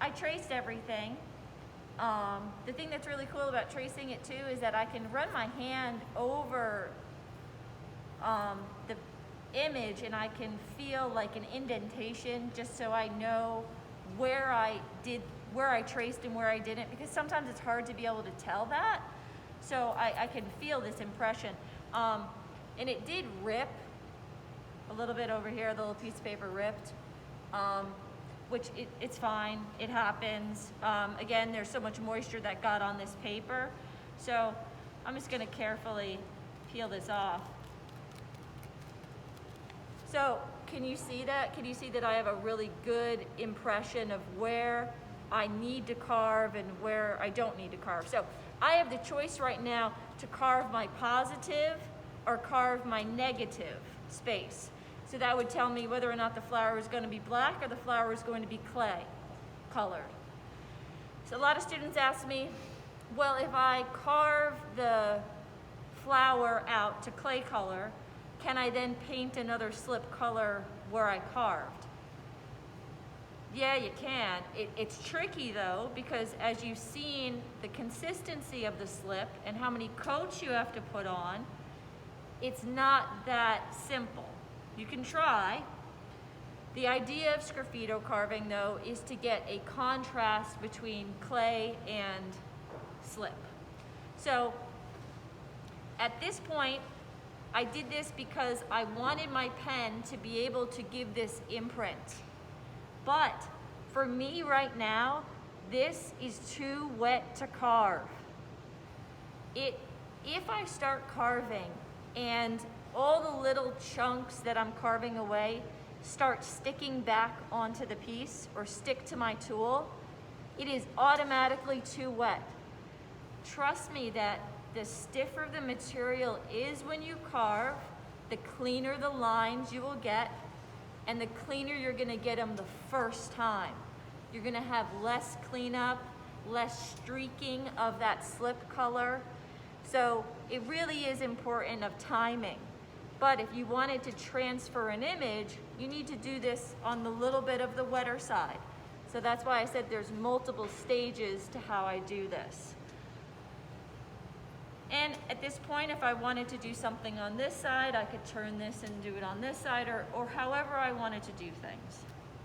I traced everything. The thing that's really cool about tracing it too is that I can run my hand over the image and I can feel like an indentation just so I know where I traced and where I didn't, because sometimes it's hard to be able to tell that. So I can feel this impression. And it did rip a little bit over here, the little piece of paper ripped, which it's fine, it happens. Again, there's so much moisture that got on this paper. So I'm just gonna carefully peel this off. So can you see that? Can you see that I have a really good impression of where I need to carve and where I don't need to carve? So I have the choice right now to carve my positive or carve my negative space. So that would tell me whether or not the flower is going to be black or the flower is going to be clay colored. So a lot of students ask me, well, if I carve the flower out to clay color, can I then paint another slip color where I carved? Yeah, you can. It's tricky though, because as you've seen the consistency of the slip and how many coats you have to put on, it's not that simple. You can try. The idea of sgraffito carving though is to get a contrast between clay and slip. So at this point, I did this because I wanted my pen to be able to give this imprint. But for me right now, this is too wet to carve. If I start carving and all the little chunks that I'm carving away start sticking back onto the piece or stick to my tool, it is automatically too wet. Trust me that the stiffer the material is when you carve, the cleaner the lines you will get, and the cleaner you're gonna get them the first time. You're gonna have less cleanup, less streaking of that slip color. So it really is important of timing. But if you wanted to transfer an image, you need to do this on the little bit of the wetter side. So that's why I said there's multiple stages to how I do this. And at this point, if I wanted to do something on this side, I could turn this and do it on this side, or however I wanted to do things.